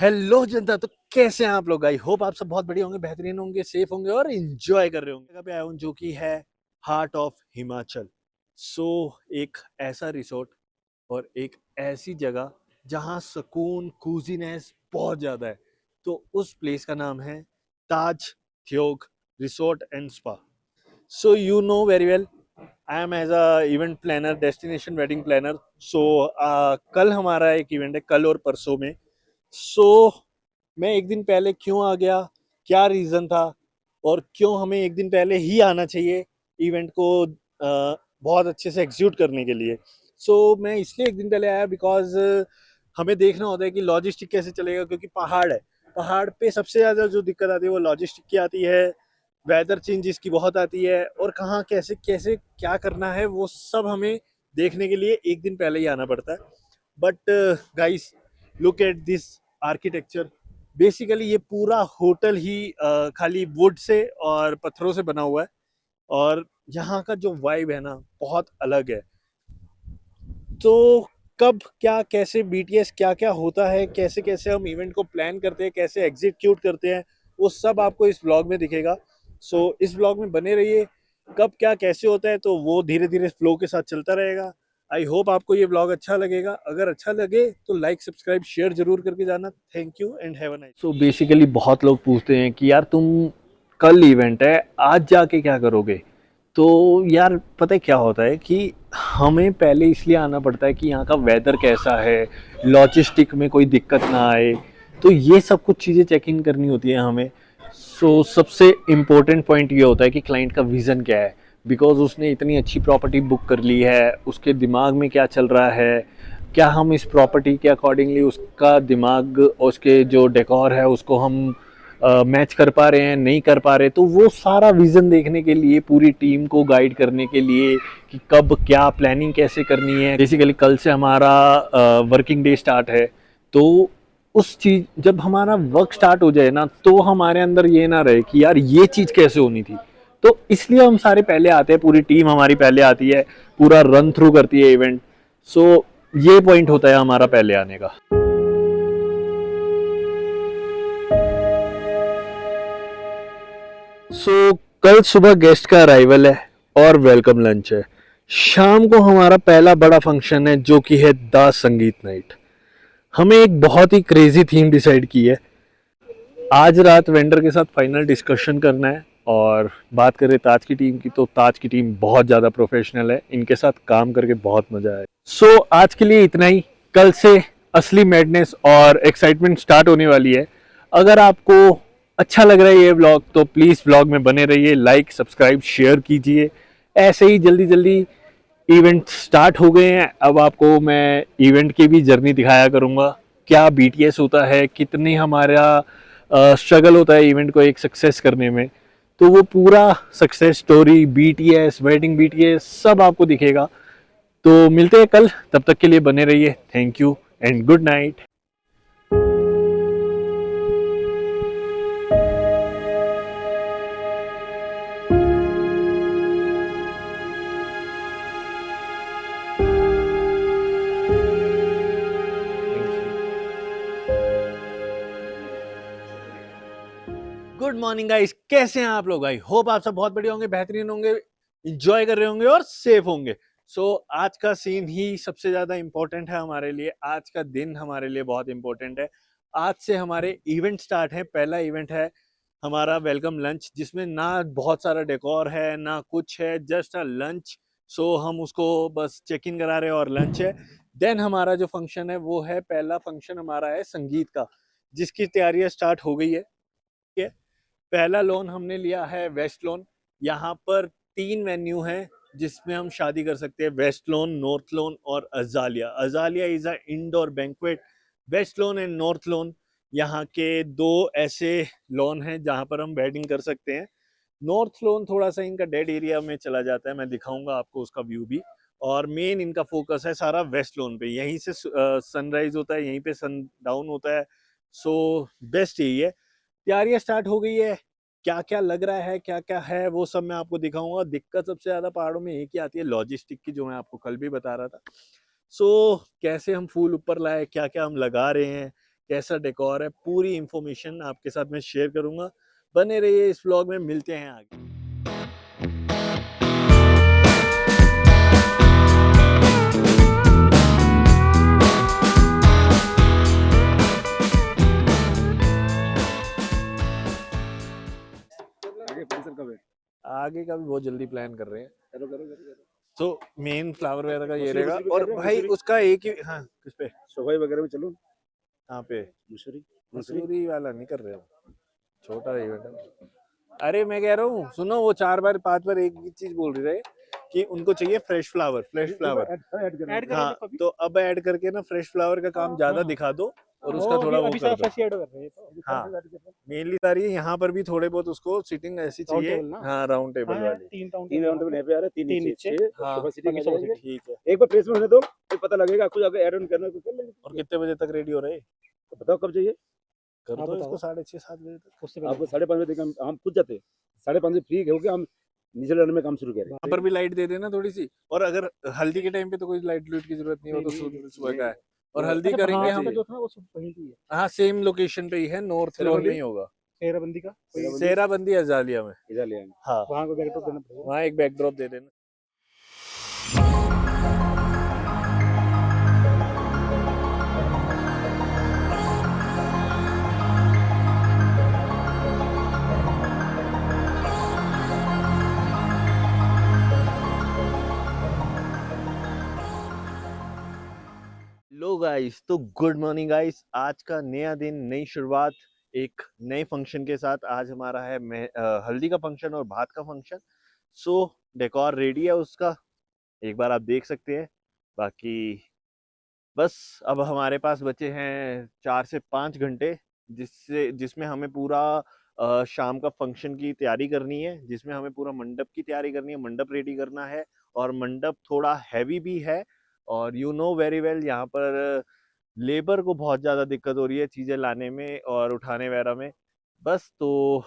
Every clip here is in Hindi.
हेलो जनता। तो कैसे हैं आप लोग? आई होप आप सब बहुत बढ़िया होंगे, बेहतरीन होंगे, सेफ होंगे और एंजॉय कर रहे होंगे। जगह पे आया हूँ जो कि है हार्ट ऑफ हिमाचल। सो एक ऐसा रिसोर्ट और एक ऐसी जगह जहाँ सुकून कूजीनेस बहुत ज़्यादा है। तो उस प्लेस का नाम है ताज थ्योक resort and spa. So you know very well, I am as a event planner, destination wedding planner. So कल हमारा एक इवेंट है, कल और परसों में। So मैं एक दिन पहले क्यों आ गया, क्या रीज़न था और क्यों हमें एक दिन पहले ही आना चाहिए इवेंट को बहुत अच्छे से एग्जीक्यूट करने के लिए। मैं इसलिए एक दिन पहले आया बिकॉज हमें देखना होता है कि लॉजिस्टिक कैसे चलेगा, क्योंकि पहाड़ है। पहाड़ पे सबसे ज़्यादा जो दिक्कत आती है वो लॉजिस्टिक की आती है, वेदर चेंजेस की बहुत आती है, और कहाँ कैसे कैसे क्या करना है वो सब हमें देखने के लिए एक दिन पहले ही आना पड़ता है। But guys, look at this architecture. Basically ये पूरा होटल ही खाली वुड से और पत्थरों से बना हुआ है, और यहाँ का जो वाइब है ना बहुत अलग है। तो कब क्या कैसे बीटीएस क्या क्या होता है, कैसे कैसे हम इवेंट को प्लान करते हैं, कैसे एग्जीक्यूट करते हैं, वो सब आपको इस व्लॉग में दिखेगा। इस व्लॉग में बने रहिए। कब क्या कैसे होता है तो वो धीरे धीरे फ्लो के साथ चलता रहेगा। आई होप आपको ये व्लॉग अच्छा लगेगा। अगर अच्छा लगे तो लाइक सब्सक्राइब शेयर जरूर करके जाना। Thank you and have a nice. Basically बहुत लोग पूछते हैं कि यार तुम, कल इवेंट है, आज जाके क्या करोगे? तो यार पता है क्या होता है कि हमें पहले इसलिए आना पड़ता है कि यहाँ का वेदर कैसा है, लॉजिस्टिक में कोई दिक्कत ना आए। तो ये सब कुछ चीज़ें चेक इन करनी होती है हमें। सबसे इम्पोर्टेंट पॉइंट ये होता है कि क्लाइंट का विज़न क्या है, बिकॉज उसने इतनी अच्छी प्रॉपर्टी बुक कर ली है, उसके दिमाग में क्या चल रहा है, क्या हम इस प्रॉपर्टी के अकॉर्डिंगली उसका दिमाग, उसके जो डेकोर है उसको हम मैच कर पा रहे हैं, नहीं कर पा रहे। तो वो सारा विजन देखने के लिए, पूरी टीम को गाइड करने के लिए कि कब क्या प्लानिंग कैसे करनी है। बेसिकली कल से हमारा वर्किंग डे स्टार्ट है। तो उस चीज, जब हमारा वर्क स्टार्ट हो जाए ना, तो हमारे अंदर ये ना रहे कि यार ये चीज कैसे होनी थी। तो इसलिए हम सारे पहले आते हैं, पूरी टीम हमारी पहले आती है, पूरा रन थ्रू करती है इवेंट। ये पॉइंट होता है हमारा पहले आने का। कल सुबह गेस्ट का अराइवल है और वेलकम लंच है। शाम को हमारा पहला बड़ा फंक्शन है जो कि है दास संगीत नाइट। हमें एक बहुत ही क्रेजी थीम डिसाइड की है। आज रात वेंडर के साथ फाइनल डिस्कशन करना है। और बात करें ताज की टीम की, तो ताज की टीम बहुत ज़्यादा प्रोफेशनल है, इनके साथ काम करके बहुत मज़ा आया। आज के लिए इतना ही। कल से असली मैडनेस और एक्साइटमेंट स्टार्ट होने वाली है। अगर आपको अच्छा लग रहा है ये व्लॉग तो प्लीज़ व्लॉग में बने रहिए, लाइक सब्सक्राइब शेयर कीजिए। ऐसे ही जल्दी जल्दी इवेंट स्टार्ट हो गए हैं। अब आपको मैं इवेंट की भी जर्नी दिखाया करूँगा, क्या बीटीएस होता है, कितनी हमारा स्ट्रगल होता है इवेंट को एक सक्सेस करने में। तो वो पूरा success story, BTS, wedding BTS, सब आपको दिखेगा। तो मिलते हैं कल, तब तक के लिए बने रहिए। Thank you and good night. Good morning guys, कैसे हैं आप लोग? आई होप आप सब बहुत बढ़िया होंगे, बेहतरीन होंगे, इंजॉय कर रहे होंगे और सेफ होंगे। आज का सीन ही सबसे ज्यादा इंपॉर्टेंट है हमारे लिए। आज का दिन हमारे लिए बहुत इंपॉर्टेंट है। आज से हमारे इवेंट स्टार्ट है। पहला इवेंट है हमारा वेलकम लंच, जिसमें ना बहुत सारा डेकोर है ना कुछ है, जस्ट अ लंच। हम उसको बस चेक इन करा रहे हैं और लंच है। देन हमारा जो फंक्शन है वो है, पहला फंक्शन हमारा है संगीत का, जिसकी तैयारियां स्टार्ट हो गई है। पहला लोन हमने लिया है वेस्ट लोन। यहाँ पर 3 वेन्यू हैं जिसमें हम शादी कर सकते हैं, वेस्ट लोन, नॉर्थ लोन और Azalea. Azalea is a indoor banquet. West lawn and north lawn यहाँ के दो ऐसे लोन हैं जहाँ पर हम वेडिंग कर सकते हैं। नॉर्थ लोन थोड़ा सा इनका डेड एरिया में चला जाता है, मैं दिखाऊंगा आपको उसका व्यू भी। और मेन इनका फोकस है सारा वेस्ट लोन पे, यहीं से सनराइज होता है, यहीं पे सन डाउन होता है। बेस्ट यही है। तैयारियां स्टार्ट हो गई है। क्या क्या लग रहा है, क्या क्या है, वो सब मैं आपको दिखाऊंगा। दिक्कत सबसे ज्यादा पहाड़ों में एक ही आती है, लॉजिस्टिक की, जो मैं आपको कल भी बता रहा था। कैसे हम फूल ऊपर लाए, क्या क्या हम लगा रहे हैं, कैसा डेकोर है, पूरी इंफॉर्मेशन आपके साथ मैं शेयर करूंगा। बने रहिए इस व्लॉग में, मिलते हैं आगे। आगे फंक्शन कब है? आगे का भी बहुत जल्दी प्लान कर रहे हैं। करो करो करो करो। तो मेन फ्लावर वगैरह का ये मसूरी रहेगा। वसूरी पे और कर रहे हैं, भाई मसूरी? उसका एक ही, हाँ किस पे, सफाई वगैरह में चलो। कहाँ पे? मसूरी मसूरी मसूरी वाला नहीं कर रहे हो, छोटा इवेंट है। अरे मैं कह रहा हूँ सुनो, वो 4 बार 5 बार एक ही चीज बोल रहे कि उनको चाहिए fresh flower, fresh flower. Add करना ऐड है। कर हाँ, रहे तो अब ऐड करके ना फ्रेश फ्लावर का काम ज्यादा हाँ। दिखा दो और वो उसका थोड़ा वो अभी कर सारा दो। फ्रेश ऐड कर रहे हैं तो हाँ, मेनली सारी यहाँ पर भी थोड़े बहुत उसको सिटिंग ऐसी राउंड चाहिए। टेबल ना। हाँ, राउंड टेबल हाँ वाली। तीन राउंड तीन राउंड में यहाँ पे आ रहा है, तीन तीन नीचे नीचे, 6 हाँ, सोफा सीटिंग आ बाकी सोफा जाएंगे। ठीक है। एक बार प्लेस में होने दो, फिर पता लगेगा। कुछ अगर ऐड ऑन करना है तो कर लेंगे। और कितने बजे तक रेडी हो रहे? तो बताओ कब चाहिए? कर आप दो बताओ। इसको 6:30 7 बजे तक। उससे आपको पहले 5:30 बजे तक हम पूछ जाते हैं। 5:30 फ्री होके हम नीचे लाने में काम शुरू करें। वहाँ पर भी लाइट दे देना थोड़ी सी। और अगर हल्दी के टाइम पे तो कोई लाइट लूट की जरूरत नहीं, वो तो सुबह का है। और हल्दी अच्छा करेंगे भात हम, का जो था वो सब वहीं की है। हाँ सेम लोकेशन पे ही है, नॉर्थ लॉन में ही होगा। सेहराबंदी का सेहराबंदी अजालिया में। इधर ले आएंगे। हाँ, वहाँ को बैकड्रॉप देना पड़ेगा। वहाँ एक बैकड्रॉप दे देना। लो गाइस, तो गुड मॉर्निंग गाइस। आज का नया दिन, नई शुरुआत, एक नए फंक्शन के साथ। आज हमारा है हल्दी का फंक्शन और भात का फंक्शन। सो डेकोर रेडी है उसका, एक बार आप देख सकते हैं। बाकी बस अब हमारे पास बचे हैं 4 से 5 घंटे, जिसमें हमें पूरा शाम का फंक्शन की तैयारी करनी है, जिसमें हमें पूरा मंडप की तैयारी करनी है, मंडप रेडी करना है। और मंडप थोड़ा हैवी भी है, और यू नो वेरी वेल यहाँ पर लेबर को बहुत ज़्यादा दिक्कत हो रही है चीज़ें लाने में और उठाने वगैरह में। बस तो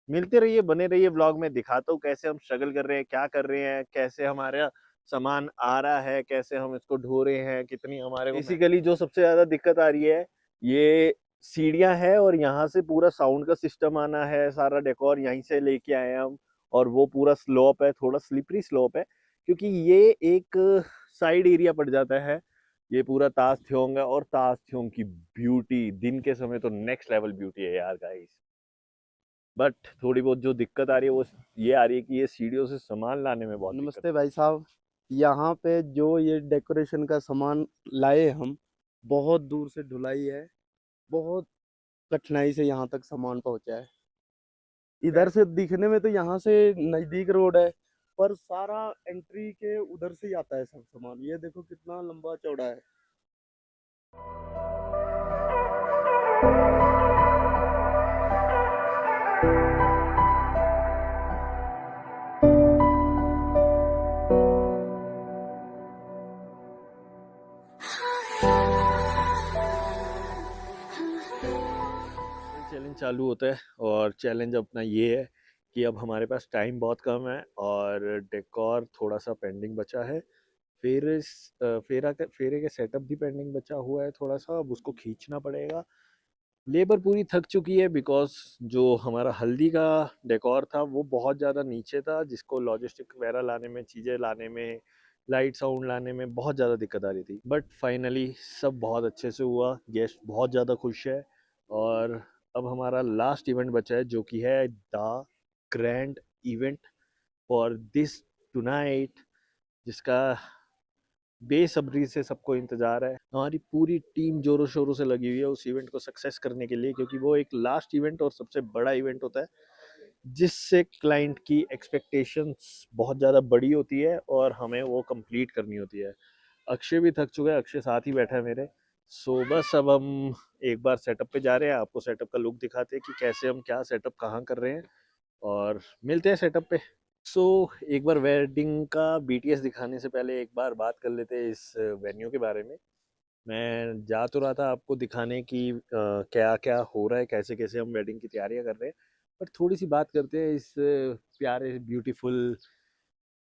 मिलते रहिए, बने रहिए व्लॉग में, दिखाता हूँ कैसे हम स्ट्रगल कर रहे हैं, क्या कर रहे हैं, कैसे हमारा सामान आ रहा है, कैसे हम इसको ढो रहे हैं, कितनी हमारे को बेसिकली जो सबसे ज़्यादा दिक्कत आ रही है ये सीढ़ियाँ है। और यहाँ से पूरा साउंड का सिस्टम आना है, सारा डेकोर यहीं से लेके आए हैं हम। और वो पूरा स्लोप है, थोड़ा स्लिपरी स्लोप है, क्योंकि ये एक साइड एरिया पड़ जाता है। ये पूरा ताज थ्योंग है, और ताज थ्योंग की ब्यूटी दिन के समय तो नेक्स्ट लेवल ब्यूटी है यार गाइस। बट थोड़ी बहुत जो दिक्कत आ रही है वो ये आ रही है कि ये सीढ़ियों से सामान लाने में बहुत दिक्कत नमस्ते भाई साहब। यहाँ पे जो ये डेकोरेशन का सामान लाए हम, बहुत दूर से ढुलाई है, बहुत कठिनाई से यहाँ तक सामान पहुँचा है। इधर से दिखने में तो यहाँ से नज़दीक रोड है, पर सारा एंट्री के उधर से ही आता है सब सामान। ये देखो कितना लंबा चौड़ा है। चैलेंज चालू होता है। और चैलेंज अपना ये है कि अब हमारे पास टाइम बहुत कम है और डेकोर थोड़ा सा पेंडिंग बचा है। फेरे के सेटअप भी पेंडिंग बचा हुआ है थोड़ा सा, अब उसको खींचना पड़ेगा। लेबर पूरी थक चुकी है, बिकॉज जो हमारा हल्दी का डेकोर था वो बहुत ज़्यादा नीचे था, जिसको लॉजिस्टिक वगैरह लाने में, चीज़ें लाने में, लाइट साउंड लाने में बहुत ज़्यादा दिक्कत आ रही थी। बट फाइनली सब बहुत अच्छे से हुआ, गेस्ट बहुत ज़्यादा खुश है। और अब हमारा लास्ट इवेंट बचा है, जो कि है the grand event for this tonight, जिसका बेसब्री से सबको इंतजार है। हमारी पूरी टीम जोरों शोरों से लगी हुई है उस इवेंट को सक्सेस करने के लिए, क्योंकि वो एक लास्ट इवेंट और सबसे बड़ा इवेंट होता है, जिससे क्लाइंट की एक्सपेक्टेशंस बहुत ज़्यादा बड़ी होती है और हमें वो कंप्लीट करनी होती है। अक्षय भी थक चुका है, अक्षय साथ ही बैठा है मेरे। सो बस अब हम एक बार सेटअप पे जा रहे हैं, आपको सेटअप का लुक दिखाते हैं कि कैसे हम क्या सेटअप कहाँ कर रहे हैं, और मिलते हैं सेटअप पे। सो एक बार वेडिंग का बीटीएस दिखाने से पहले एक बार बात कर लेते हैं इस वेन्यू के बारे में। मैं जा तो रहा था आपको दिखाने की क्या क्या हो रहा है, कैसे कैसे हम वेडिंग की तैयारियां कर रहे हैं, पर थोड़ी सी बात करते हैं इस प्यारे ब्यूटीफुल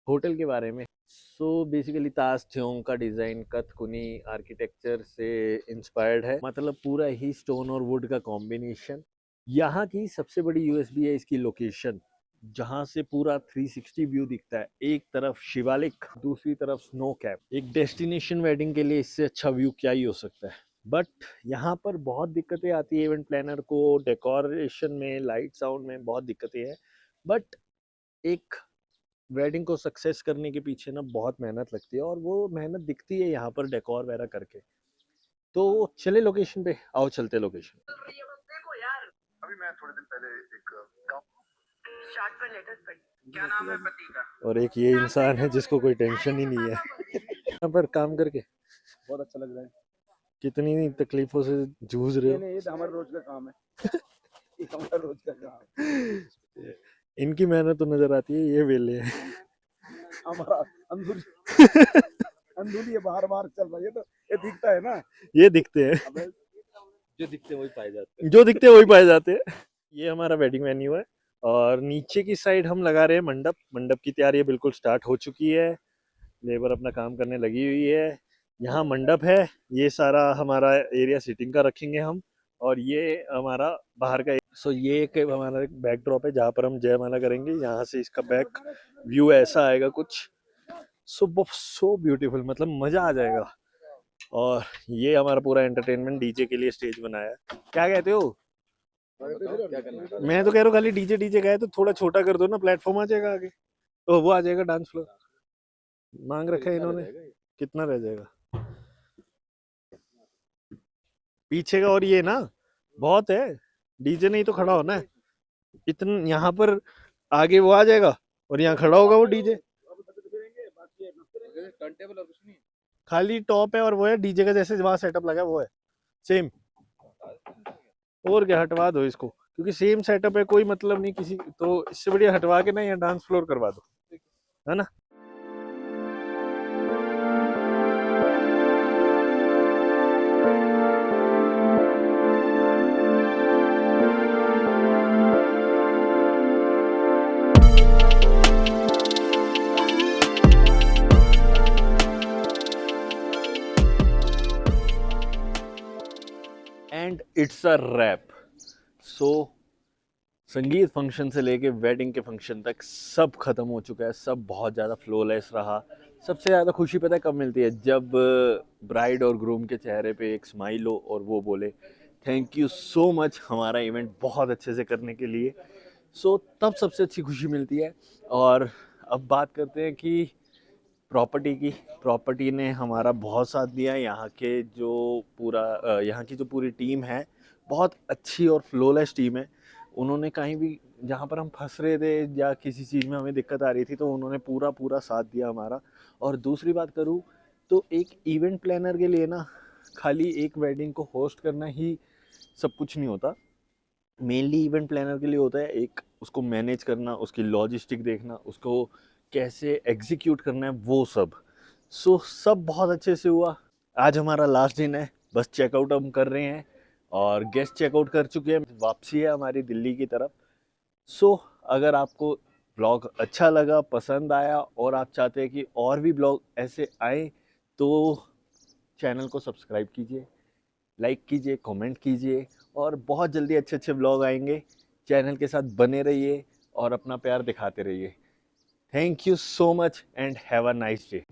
होटल के बारे में। सो बेसिकली ताज थ्योंग का डिज़ाइन कथकुनी आर्किटेक्चर से इंस्पायर्ड है, मतलब पूरा ही स्टोन और वुड का कॉम्बिनेशन। यहाँ की सबसे बड़ी यूएसपी है इसकी लोकेशन, जहाँ से पूरा 360 व्यू दिखता है। एक तरफ शिवालिक, दूसरी तरफ स्नो कैप। एक डेस्टिनेशन वेडिंग के लिए इससे अच्छा व्यू क्या ही हो सकता है। बट यहाँ पर बहुत दिक्कतें आती है इवेंट प्लानर को, डेकोरेशन में, लाइट साउंड में बहुत दिक्कतें हैं। बट एक वेडिंग को सक्सेस करने के पीछे ना बहुत मेहनत लगती है, और वो मेहनत दिखती है यहाँ पर डेकोर वगैरह करके। तो चले लोकेशन पे, आओ चलते लोकेशन। अभी मैं थोड़े दिन पहले एक चार्ट पर लेटर पढ़ी। क्या नाम है पति का? और एक ये इंसान है जिसको कोई टेंशन ही नहीं है यहाँ पर काम करके। बहुत अच्छा लग रहा है। कितनी तकलीफों से जूझ रहे हो। नहीं, ये तो हमारा रोज का काम है। ये हमारा रोज का काम है। इनकी मेहनत तो नजर आती है, ये वेले हैं। हमारा अंदरूनी अंदरूनी ये बाहर बाहर चल रहा है, ये दिखता है ना। ये दिखते हैं, अबे जो दिखते हैं वही पाए जाते हैं। जो दिखते हैं वही पाए जाते हैं। ये हमारा वेडिंग वेन्यू है, और नीचे की साइड हम लगा रहे हैं मंडप। मंडप की तैयारी बिल्कुल स्टार्ट हो चुकी है, लेबर अपना काम करने लगी हुई है। यहाँ मंडप है, ये सारा हमारा एरिया सीटिंग का रखेंगे हम, और ये हमारा बाहर का। सो ये एक हमारा एक बैकड्रॉप है जहाँ पर हम जयमाला करेंगे। यहाँ से इसका बैक व्यू ऐसा आएगा कुछ। सो ब्यूटीफुल, मतलब मजा आ जाएगा। और ये हमारा पूरा एंटरटेनमेंट डीजे के लिए स्टेज बनाया है। क्या कहते हो? क्या करना है? मैं तो कह रहा हूँ खाली डीजे डीजे गए तो थोड़ा छोटा कर दो ना, प्लेटफॉर्म आ जाएगा आगे, तो वो आ जाएगा डांस फ्लोर। मांग रखा है इन्होंने, कितना रह जाएगा पीछे का। और ये ना बहुत है, डीजे नहीं तो खड़ा होना है इतना। यहाँ पर आगे वो आ जाएगा, और यहाँ खड़ा होगा वो डीजे। खाली टॉप है और वो है डीजे का, जैसे वहां सेटअप लगा है वो है सेम। और क्या, हटवा दो इसको, क्योंकि सेम सेटअप है, कोई मतलब नहीं किसी। तो इससे बढ़िया हटवा के ना यहाँ डांस फ्लोर करवा दो, है ना। And it's a wrap. So sangeet function से लेके वेडिंग के फंक्शन तक सब खत्म हो चुका है, सब बहुत ज़्यादा फ्लोलेस रहा। सबसे ज़्यादा खुशी पता है कब मिलती है? जब ब्राइड और ग्रूम के चेहरे पे एक स्माइल हो और वो बोले थैंक यू सो मच हमारा इवेंट बहुत अच्छे से करने के लिए। सो तब सबसे अच्छी खुशी मिलती है। और अब बात करते हैं कि प्रॉपर्टी की। प्रॉपर्टी ने हमारा बहुत साथ दिया। यहाँ के जो यहाँ की जो पूरी टीम है बहुत अच्छी और फ्लोलेस टीम है। उन्होंने कहीं भी जहाँ पर हम फंस रहे थे या किसी चीज़ में हमें दिक्कत आ रही थी, तो उन्होंने पूरा पूरा साथ दिया हमारा। और दूसरी बात करूँ तो एक इवेंट प्लानर के लिए ना खाली एक वेडिंग को होस्ट करना ही सब कुछ नहीं होता। मेनली इवेंट प्लानर के लिए होता है एक उसको मैनेज करना, उसकी लॉजिस्टिक देखना, उसको कैसे एग्जीक्यूट करना है, वो सब। सब बहुत अच्छे से हुआ। आज हमारा लास्ट दिन है, बस चेकआउट हम कर रहे हैं, और गेस्ट चेकआउट कर चुके हैं। वापसी है हमारी दिल्ली की तरफ। अगर आपको ब्लॉग अच्छा लगा, पसंद आया, और आप चाहते हैं कि और भी ब्लॉग ऐसे आए, तो चैनल को सब्सक्राइब कीजिए, लाइक कीजिए, कमेंट कीजिए, और बहुत जल्दी अच्छे अच्छे ब्लॉग आएंगे। चैनल के साथ बने रहिए और अपना प्यार दिखाते रहिए। Thank you so much and have a nice day.